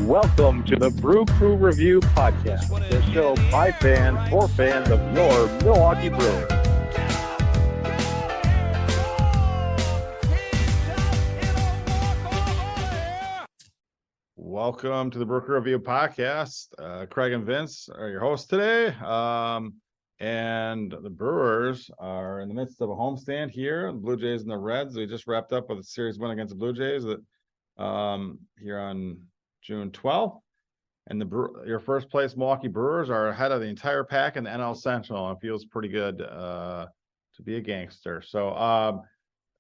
Welcome to the Brew Crew Review Podcast, the show by fans for fans of your Milwaukee Brewers. Welcome to the Brew Crew Review Podcast. Craig and Vince are your hosts today. And the Brewers are in the midst of a homestand here. The Blue Jays and the Reds. We just wrapped up with a series win against the Blue Jays that here on June 12th. And your first place Milwaukee Brewers are ahead of the entire pack in the NL Central. It feels pretty good to be a gangster. So,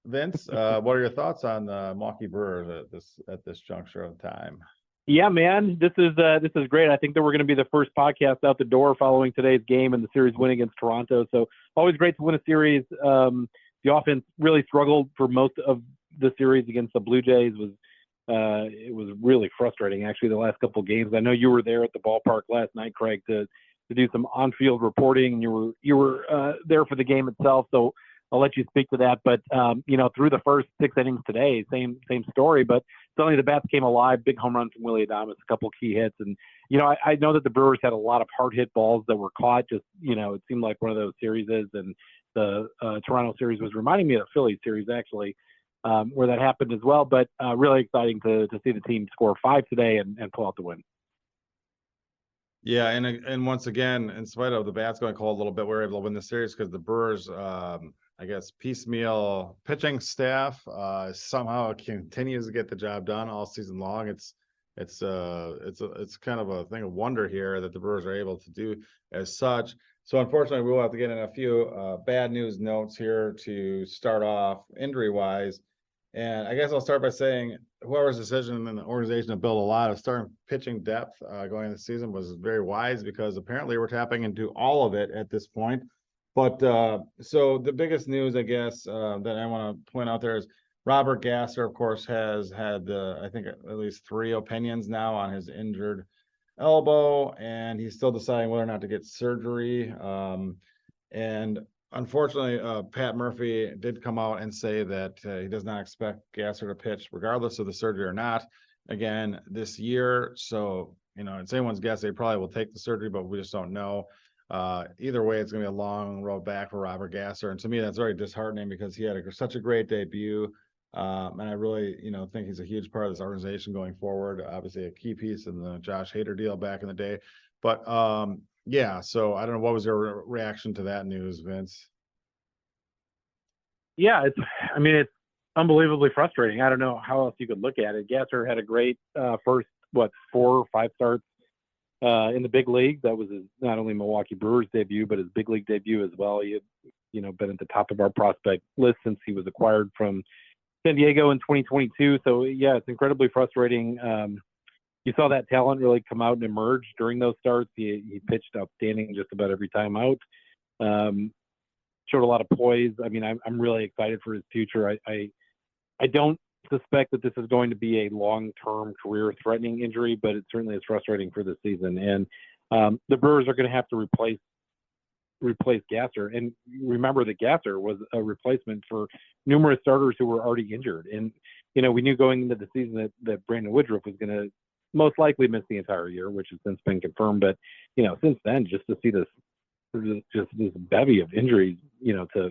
Vince, what are your thoughts on the Milwaukee Brewers at this juncture of time? Yeah, man, this is great. I think that we're going to be the first podcast out the door following today's game and the series win against Toronto. So always great to win a series. The offense really struggled for most of the series against the Blue Jays. It was really frustrating, actually, the last couple of games. I know you were there at the ballpark last night, Craig, to do some on-field reporting, and you were there for the game itself. So I'll let you speak to that. But through the first 6 innings today, same story. But suddenly the bats came alive. Big home run from Willy Adames, a couple key hits, and I know that the Brewers had a lot of hard hit balls that were caught. Just it seemed like one of those series, and the Toronto series was reminding me of the Phillies series actually. Where that happened as well, but really exciting to see the team score 5 today and pull out the win. Yeah, and once again, in spite of the bats going cold a little bit, we were able to win the series because the Brewers, I guess, piecemeal pitching staff somehow continues to get the job done all season long. It's kind of a thing of wonder here that the Brewers are able to do as such. So unfortunately, we will have to get in a few bad news notes here to start off injury-wise. And I guess I'll start by saying whoever's decision in the organization to build a lot of starting pitching depth going into the season was very wise, because apparently we're tapping into all of it at this point. But so the biggest news, I guess, that I want to point out there is Robert Gasser, of course, has had, I think, at least 3 opinions now on his injured elbow, and he's still deciding whether or not to get surgery. And unfortunately, Pat Murphy did come out and say that he does not expect Gasser to pitch regardless of the surgery or not again this year. So, it's anyone's guess. They probably will take the surgery, but we just don't know. Either way, it's going to be a long road back for Robert Gasser. And to me, that's very disheartening because he had such a great debut. And I really, think he's a huge part of this organization going forward. Obviously, a key piece in the Josh Hader deal back in the day. But yeah, so I don't know, what was your reaction to that news, Vince? Yeah, it's unbelievably frustrating. I don't know how else you could look at it. Gasser had a great first 4 or 5 starts in the big league. That was not only Milwaukee Brewers debut, but his big league debut as well. He had been at the top of our prospect list since he was acquired from San Diego in 2022. So yeah, it's incredibly frustrating. You saw that talent really come out and emerge during those starts. He pitched outstanding just about every time out. Showed a lot of poise. I mean, I'm really excited for his future. I don't suspect that this is going to be a long-term career-threatening injury, but it certainly is frustrating for this season. And the Brewers are going to have to replace Gasser. And remember that Gasser was a replacement for numerous starters who were already injured. And, we knew going into the season that Brandon Woodruff was going to most likely miss the entire year, which has since been confirmed. But, since then, just to see this bevy of injuries, to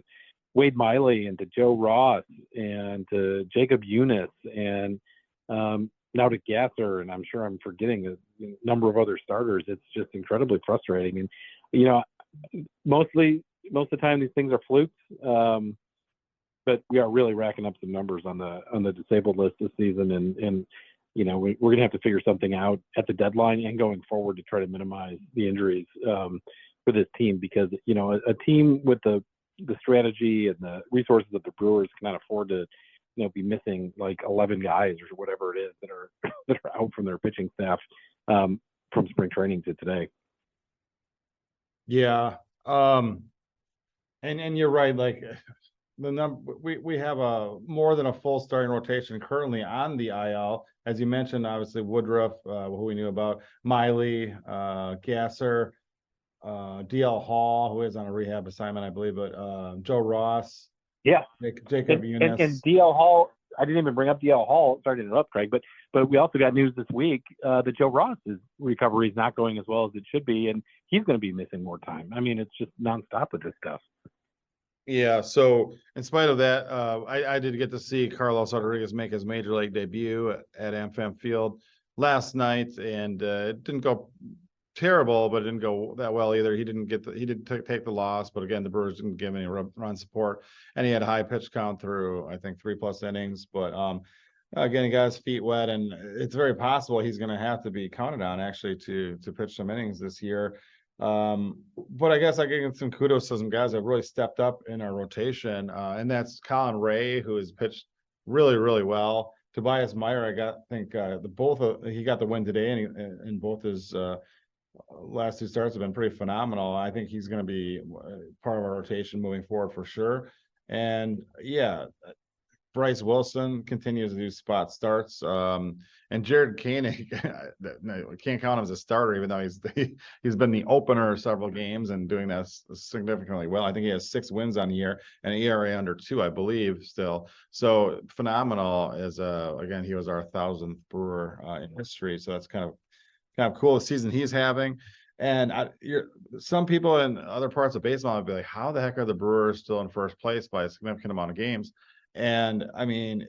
Wade Miley and to Joe Ross and to Jacob Eunice and now to Gasser, and I'm sure I'm forgetting a number of other starters. It's just incredibly frustrating. And, most of the time these things are flukes, but we are really racking up some numbers on the disabled list this season, and we're going to have to figure something out at the deadline and going forward to try to minimize the injuries for this team, because a team with the strategy and the resources of the Brewers cannot afford to be missing like 11 guys or whatever it is that are out from their pitching staff from spring training to today. Yeah. And you're right. Like the number, we have more than a full starting rotation currently on the IL. As you mentioned, obviously Woodruff, who we knew about, Miley, Gasser, DL Hall, who is on a rehab assignment, I believe, but Joe Ross. Yeah. Jacob Eunice. And DL Hall, I didn't even bring up DL Hall. Sorry to interrupt, Craig, but we also got news this week that Joe Ross's recovery is not going as well as it should be, and he's going to be missing more time. I mean, it's just nonstop with this stuff. Yeah, so in spite of that, I did get to see Carlos Rodriguez make his major league debut at AmFam Field last night, and it didn't go terrible, but it didn't go that well either. He did take the loss, but again, the Brewers didn't give any run support, and he had a high pitch count through I think 3+ innings. But again, he got his feet wet, and it's very possible he's going to have to be counted on actually to pitch some innings this year. But I guess I give some kudos to some guys that have really stepped up in our rotation, and that's Colin Ray, who has pitched really, really well. Tobias Meyer, he got the win today, and both his last two starts have been pretty phenomenal. I think he's going to be part of our rotation moving forward for sure. And yeah, Bryce Wilson continues to do spot starts. And Jared Koenig, can't count him as a starter, even though he's been the opener several games and doing that significantly well. I think he has 6 wins on the year and an ERA under 2, I believe, still. So phenomenal. Again, he was our 1,000th Brewer in history. So that's kind of cool the season he's having. And some people in other parts of baseball would be like, how the heck are the Brewers still in first place by a significant amount of games? And I mean,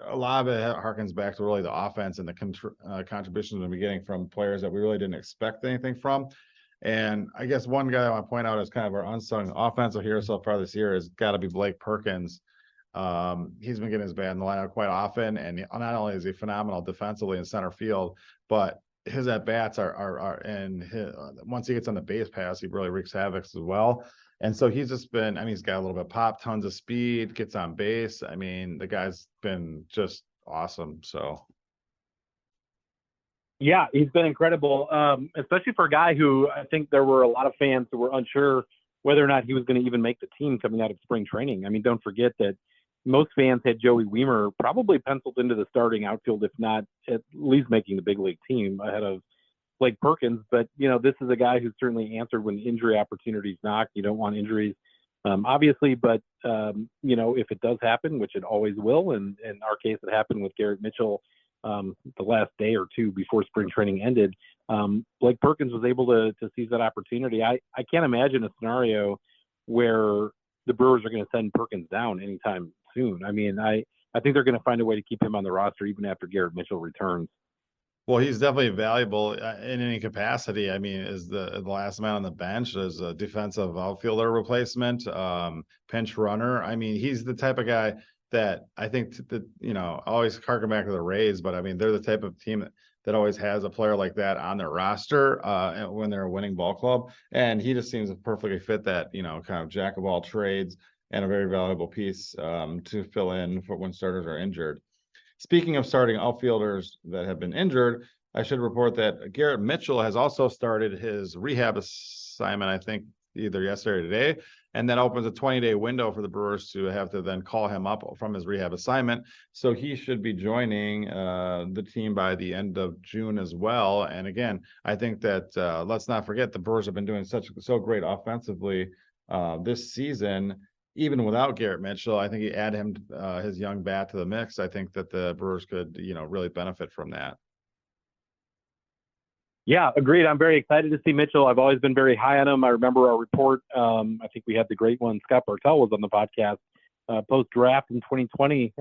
a lot of it harkens back to really the offense and the contributions we're getting from players that we really didn't expect anything from. And I guess one guy I want to point out as kind of our unsung offensive hero so far this year has got to be Blake Perkins. He's been getting his bat in the lineup quite often, and not only is he phenomenal defensively in center field, but his at bats are once he gets on the base pass, he really wreaks havoc as well. And so he's just been, I mean, he's got a little bit of pop, tons of speed, gets on base. I mean, the guy's been just awesome. So. Yeah, he's been incredible, especially for a guy who I think there were a lot of fans who were unsure whether or not he was going to even make the team coming out of spring training. I mean, don't forget that most fans had Joey Wiemer probably penciled into the starting outfield, if not at least making the big league team ahead of Blake Perkins. But, this is a guy who's certainly answered when injury opportunities knock. You don't want injuries, obviously, but, if it does happen, which it always will, and in our case, it happened with Garrett Mitchell the last day or two before spring training ended. Blake Perkins was able to seize that opportunity. I can't imagine a scenario where the Brewers are going to send Perkins down anytime soon. I mean, I think they're going to find a way to keep him on the roster even after Garrett Mitchell returns. Well, he's definitely valuable in any capacity. I mean, is the last man on the bench as a defensive outfielder replacement, pinch runner. I mean, he's the type of guy that I think that, always harken back to the Rays, but I mean, they're the type of team that always has a player like that on their roster when they're a winning ball club. And he just seems to perfectly fit that, kind of jack of all trades and a very valuable piece to fill in for when starters are injured. Speaking of starting outfielders that have been injured, I should report that Garrett Mitchell has also started his rehab assignment, I think either yesterday or today, and that opens a 20-day window for the Brewers to have to then call him up from his rehab assignment. So he should be joining the team by the end of June as well. And again, I think that let's not forget the Brewers have been doing so great offensively this season. Even without Garrett Mitchell, I think you add him, his young bat to the mix. I think that the Brewers could, really benefit from that. Yeah, agreed. I'm very excited to see Mitchell. I've always been very high on him. I remember our report. I think we had the great one. Scott Bartell was on the podcast post-draft in 2020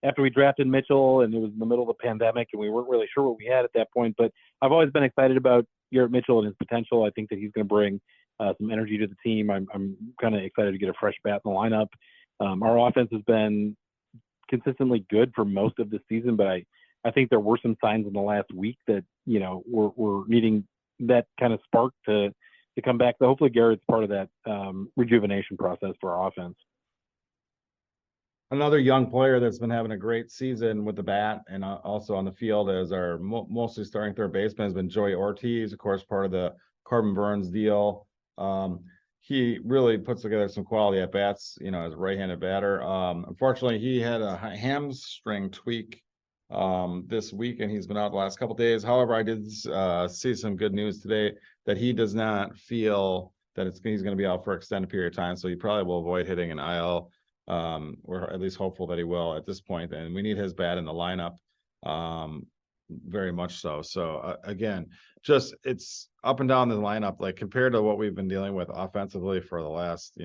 after we drafted Mitchell, and it was in the middle of the pandemic, and we weren't really sure what we had at that point. But I've always been excited about Garrett Mitchell and his potential. I think that he's going to bring some energy to the team. I'm kind of excited to get a fresh bat in the lineup. Our offense has been consistently good for most of the season, but I think there were some signs in the last week that, we're needing that kind of spark to come back. So hopefully Garrett's part of that rejuvenation process for our offense. Another young player that's been having a great season with the bat and also on the field as our mostly starting third baseman has been Joey Ortiz, of course, part of the Corbin Burns deal. He really puts together some quality at bats, as a right-handed batter. Unfortunately, he had a hamstring tweak this week, and he's been out the last couple of days. However, I did see some good news today that he does not feel that he's going to be out for an extended period of time, so he probably will avoid hitting an IL We're at least hopeful that he will at this point, and we need his bat in the lineup. Very much so. So again, just it's up and down the lineup, like compared to what we've been dealing with offensively for the last,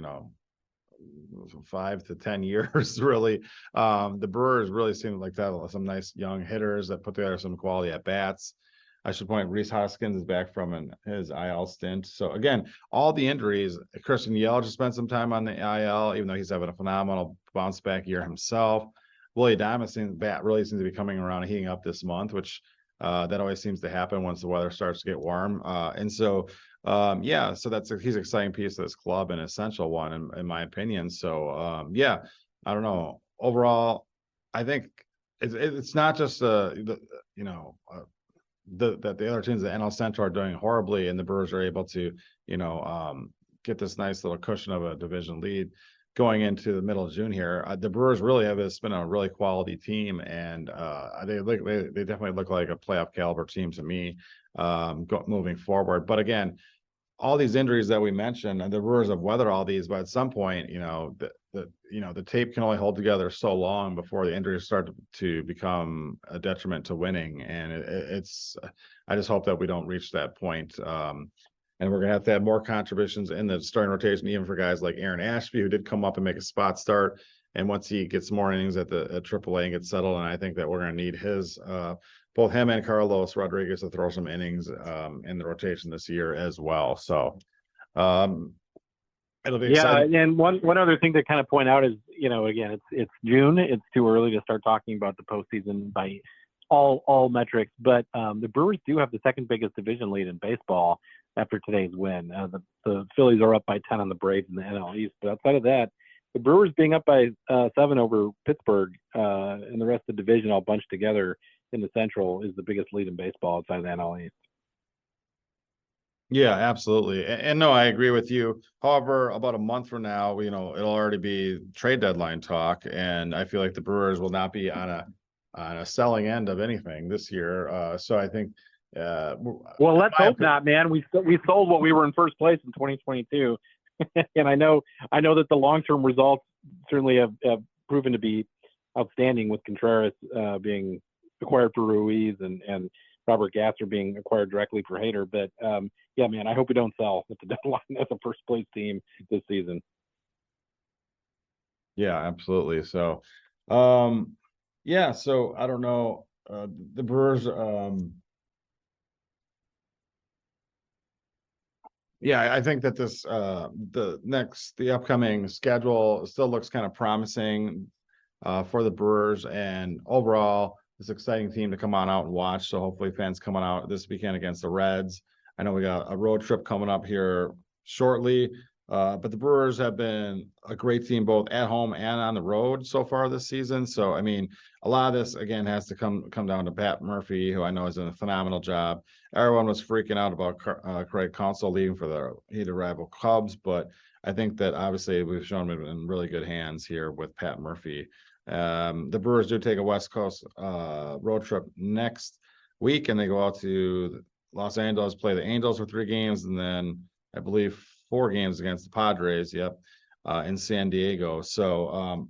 5 to 10 years, really. The Brewers really seem like that some nice young hitters that put together some quality at bats. I should point Reese Hoskins is back from his IL stint. So again, all the injuries. Christian Yelich just spent some time on the IL, even though he's having a phenomenal bounce back year himself. Willie Adames' bat really seems to be coming around and heating up this month, which that always seems to happen once the weather starts to get warm. And so yeah, so he's an exciting piece of this club, an essential one in my opinion. So yeah, I don't know. Overall, I think it's not just that the other teams, the NL Central, are doing horribly, and the Brewers are able to, get this nice little cushion of a division lead going into the middle of June here. The Brewers really have been a really quality team, and they definitely look like a playoff caliber team to me, moving forward. But again, all these injuries that we mentioned, and the Brewers have weathered all these, but at some point, the tape can only hold together so long before the injuries start to become a detriment to winning. And I just hope that we don't reach that point. And we're gonna have to have more contributions in the starting rotation, even for guys like Aaron Ashby, who did come up and make a spot start. And once he gets more innings at AAA and gets settled, and I think that we're gonna need his both him and Carlos Rodriguez to throw some innings in the rotation this year as well. So it'll be exciting. Yeah, and one other thing to kind of point out is, again, it's June. It's too early to start talking about the postseason by all metrics. But the Brewers do have the second biggest division lead in baseball after today's win. The Phillies are up by 10 on the Braves in the NL East. But outside of that, the Brewers being up by 7 over Pittsburgh and the rest of the division all bunched together in the Central is the biggest lead in baseball outside of the NL East. Yeah, absolutely. And no, I agree with you. However, about a month from now, it'll already be trade deadline talk, and I feel like the Brewers will not be on a selling end of anything this year. So I think well, let's hope not, man. We sold what we were in first place in 2022. And I know that the long-term results certainly have proven to be outstanding, with Contreras being acquired for Ruiz and Robert Gasser being acquired directly for Hader. But yeah, man, I hope we don't sell at the deadline as a first place team this season. Yeah, absolutely. So yeah, so I don't know. The Brewers yeah, I think that the upcoming schedule still looks kind of promising for the Brewers, and overall, this exciting team to come on out and watch. So hopefully fans coming out this weekend against the Reds. I know we got a road trip coming up here shortly, but the Brewers have been a great team both at home and on the road so far this season. So I mean, a lot of this again has to come down to Pat Murphy, who I know has done a phenomenal job. Everyone was freaking out about Craig Counsell leaving for the heated rival Cubs, but I think that obviously we've shown him in really good hands here with Pat Murphy. The Brewers do take a West Coast road trip next week, and they go out to Los Angeles, play the Angels for 3 games, and then I believe 4 games against the Padres. Yep, in San Diego. So,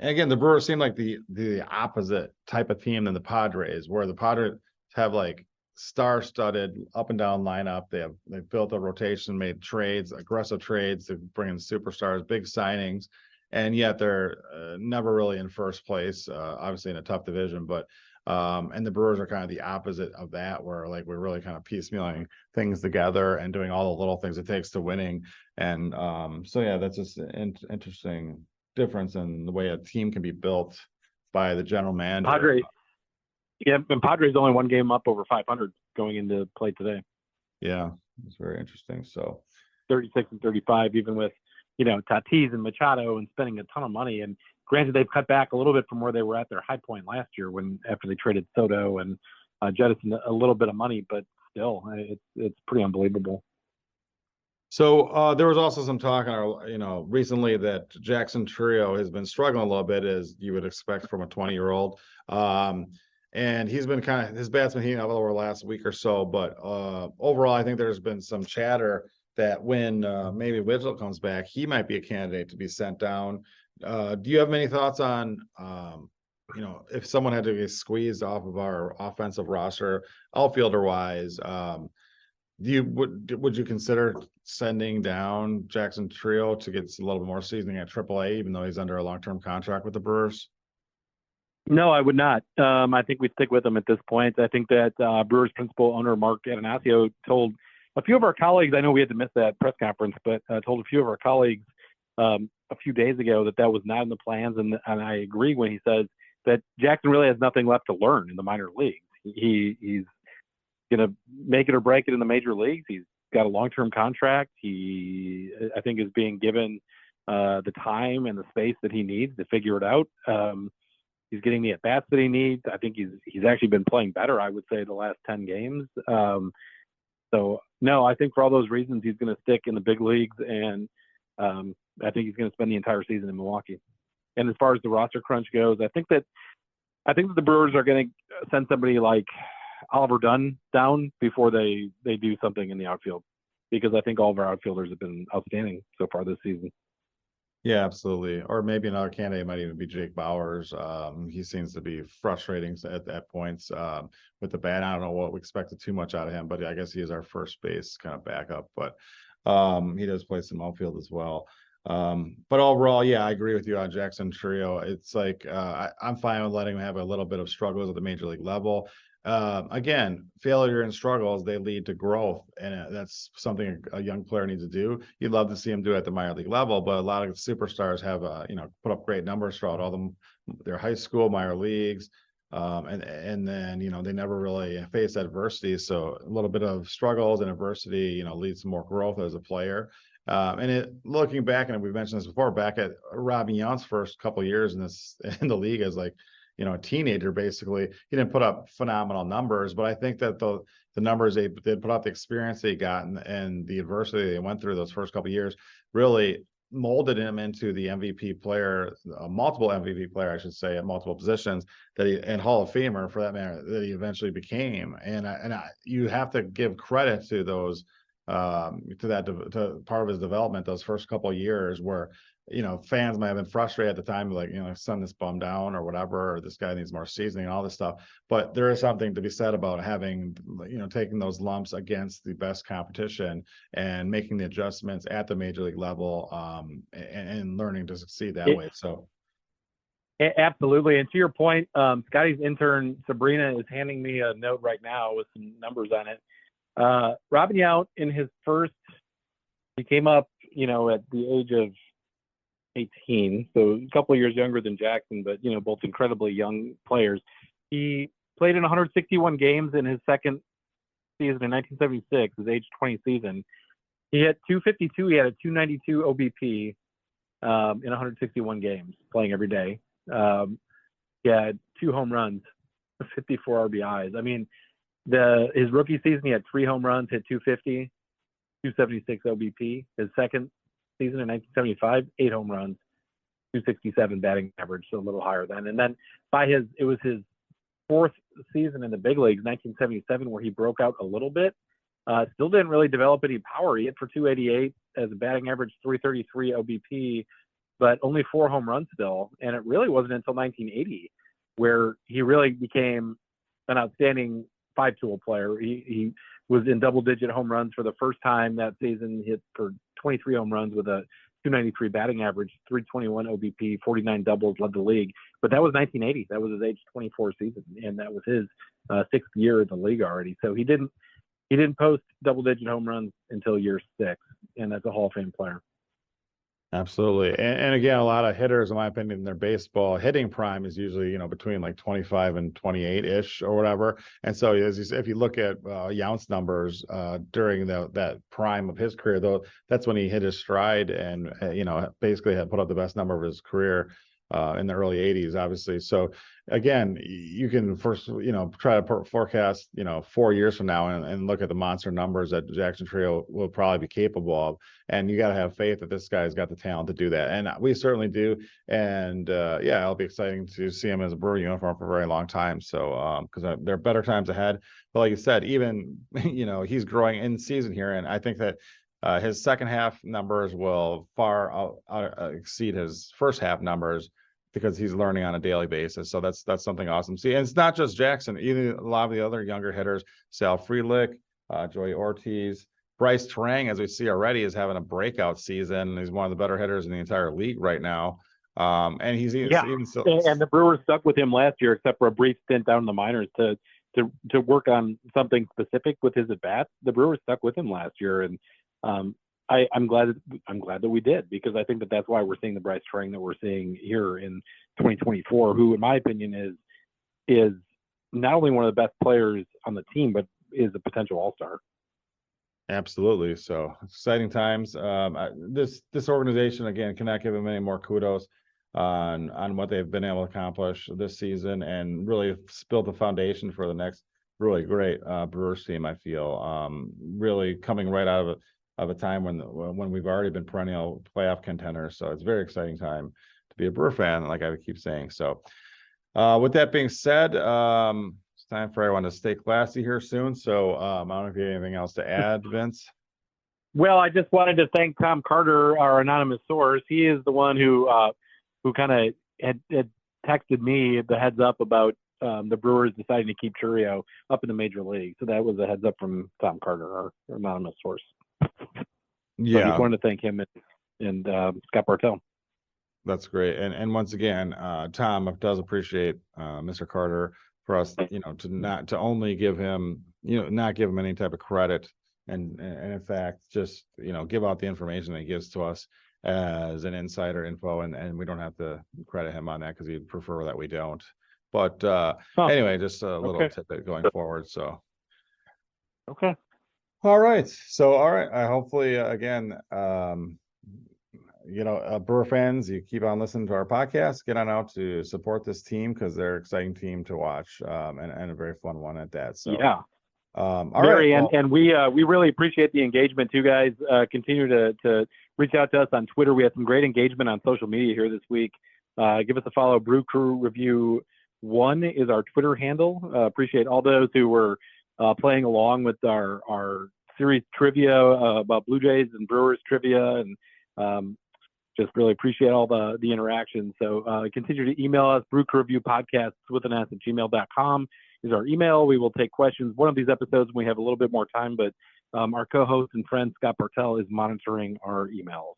and again, the Brewers seem like the opposite type of team than the Padres, where the Padres have like star-studded up and down lineup. They've built a rotation, made trades, aggressive trades to bring in superstars, big signings, and yet they're never really in first place. Obviously in a tough division, but and the Brewers are kind of the opposite of that, where like we're really kind of piecemealing things together and doing all the little things it takes to winning. And so yeah, that's just an interesting difference in the way a team can be built by the general manager. Yeah, and Padres only 1 game up over 500 going into play today. Yeah, it's very interesting. So 36 and 35, even with Tatis and Machado and spending a ton of money. And granted, they've cut back a little bit from where they were at their high point last year after they traded Soto and jettisoned a little bit of money, but still, it's pretty unbelievable. So there was also some talk, recently that Jackson Trio has been struggling a little bit, as you would expect from a 20-year-old. And he's been his bat's been heating up over the last week or so. But overall, I think there's been some chatter that when maybe Widget comes back, he might be a candidate to be sent down Do you have many thoughts on, if someone had to get squeezed off of our offensive roster, outfielder wise, would you consider sending down Jackson Trio to get a little bit more seasoning at AAA, even though he's under a long-term contract with the Brewers? No, I would not. I think we stick with him at this point. I think that Brewers principal owner Mark Atanasio told a few of our colleagues, I know we had to miss that press conference, but told a few of our colleagues a few days ago that was not in the plans. And I agree when he says that Jackson really has nothing left to learn in the minor leagues. He's going to make it or break it in the major leagues. He's got a long-term contract. I think, is being given the time and the space that he needs to figure it out. He's getting the at-bats that he needs. I think he's actually been playing better, I would say, the last 10 games. So, no, I think for all those reasons, he's going to stick in the big leagues, and I think he's going to spend the entire season in Milwaukee. And as far as the roster crunch goes, I think that the Brewers are going to send somebody like Oliver Dunn down before they do something in the outfield, because I think all of our outfielders have been outstanding so far this season. Yeah, absolutely. Or maybe another candidate might even be Jake Bowers. He seems to be frustrating at points with the bat. I don't know what we expected too much out of him, but I guess he is our first base kind of backup. But he does play some outfield as well. But overall, yeah, I agree with you on Jackson Trio. It's like I'm fine with letting him have a little bit of struggles at the major league level. Again, failure and struggles, they lead to growth, and that's something a young player needs to do. You'd love to see him do it at the minor league level, but a lot of superstars have put up great numbers throughout all their high school, minor leagues, and then they never really face adversity. So a little bit of struggles and adversity leads to more growth as a player. Looking back, and we've mentioned this before, back at Robbie Yount's first couple of years in the league as like a teenager, basically, he didn't put up phenomenal numbers, but I think that the numbers they put up, the experience they got, and the adversity they went through those first couple of years really molded him into the MVP player, multiple MVP player, I should say, at multiple positions and Hall of Famer for that matter, that he eventually became. And you have to give credit to those, to part of his development, those first couple of years where fans might have been frustrated at the time, like, send this bum down or whatever, or this guy needs more seasoning and all this stuff. But there is something to be said about having, taking those lumps against the best competition and making the adjustments at the major league level, and learning to succeed that way. So. Absolutely. And to your point, Scotty's intern, Sabrina, is handing me a note right now with some numbers on it. Robin Yount, he came up, at the age of 18, so a couple of years younger than Jackson, but both incredibly young players. He played in 161 games in his second season in 1976, his age 20 season. He had 252. He had a 292 OBP in 161 games, playing every day. He had 2 home runs, 54 RBIs. I mean, his rookie season, he had 3 home runs, hit 250, 276 OBP. His second season in 1975, 8 home runs, 267 batting average, so a little higher then. And then it was his 4th season in the big leagues, 1977, where he broke out a little bit. Still didn't really develop any power. He hit for 288 as a batting average, 333 OBP, but only 4 home runs still. And it really wasn't until 1980 where he really became an outstanding 5-tool player. He was in double-digit home runs for the first time that season, hit for 23 home runs with a 293 batting average, 321 OBP, 49 doubles, led the league. But that was 1980. That was his age 24 season, and that was his 6th year in the league already. So he didn't post double-digit home runs until year 6, and that's a Hall of Fame player. Absolutely. And again, a lot of hitters, in my opinion, in their baseball hitting prime is usually, between like 25 and 28-ish or whatever. And so as you say, if you look at Yount's numbers during that prime of his career, though, that's when he hit his stride and, basically had put up the best number of his career in the early 80s, obviously. So again, you can first, try to forecast, 4 years from now and look at the monster numbers that Jackson Trio will probably be capable of. And you got to have faith that this guy's got the talent to do that. And we certainly do. And yeah, it'll be exciting to see him as a Brewer uniform for a very long time. So, because there are better times ahead. But like you said, even, he's growing in season here. And I think that His second half numbers will far exceed his first half numbers because he's learning on a daily basis. So that's something awesome. See, and it's not just Jackson, even a lot of the other younger hitters, Sal Frelick, Joey Ortiz, Bryce Terang, as we see already, is having a breakout season. He's one of the better hitters in the entire league right now. And he's even still. And the Brewers stuck with him last year, except for a brief stint down in the minors to work on something specific with his at bats. The Brewers stuck with him last year, and I'm glad that we did, because I think that's why we're seeing the Bryce Terang that we're seeing here in 2024, who, in my opinion, is not only one of the best players on the team, but is a potential all-star. Absolutely. So exciting times. This organization, again, cannot give them any more kudos on what they've been able to accomplish this season, and really built the foundation for the next really great Brewers team. I feel really coming right out of a time when we've already been perennial playoff contenders. So it's a very exciting time to be a Brewer fan, like I keep saying. So with that being said, it's time for everyone to stay classy here soon. So I don't know if you have anything else to add, Vince. Well, I just wanted to thank Tom Carter, our anonymous source. He is the one who kind of had texted me the heads up about the Brewers deciding to keep Churio up in the major league. So that was a heads up from Tom Carter, our anonymous source. Yeah, so I just wanted to thank him and Scott Bartell. That's great. And once again, Tom does appreciate Mr. Carter for us, to only give him, not give him any type of credit, and in fact, just, give out the information that he gives to us as an insider info, and we don't have to credit him on that because he'd prefer that we don't. But anyway, just a little tidbit going forward. So. Okay. All right. So, all right. I hopefully, again, Brewer fans, you keep on listening to our podcast, get on out to support this team, because they're an exciting team to watch, and a very fun one at that. So, yeah. All right. And we really appreciate the engagement too, guys. Continue to reach out to us on Twitter. We had some great engagement on social media here this week. Give us a follow. Brew Crew Review 1 is our Twitter handle. Appreciate all those who were playing along with our series trivia about Blue Jays and Brewers trivia, and just really appreciate all the interaction. So continue to email us. brewcrewreviewpodcasts with an s at gmail.com is our email. We will take questions one of these episodes when we have a little bit more time, but our co-host and friend Scott Bartell is monitoring our emails.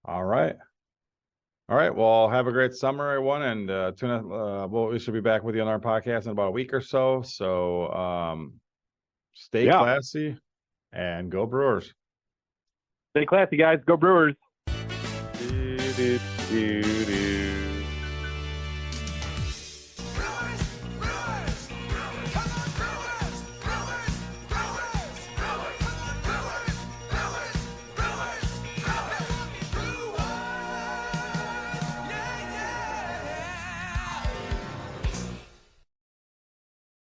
All right. Well, have a great summer, everyone, and tune in. We should be back with you on our podcast in about a week or so. So stay classy and go Brewers. Stay classy, guys. Go Brewers. Do, do, do, do.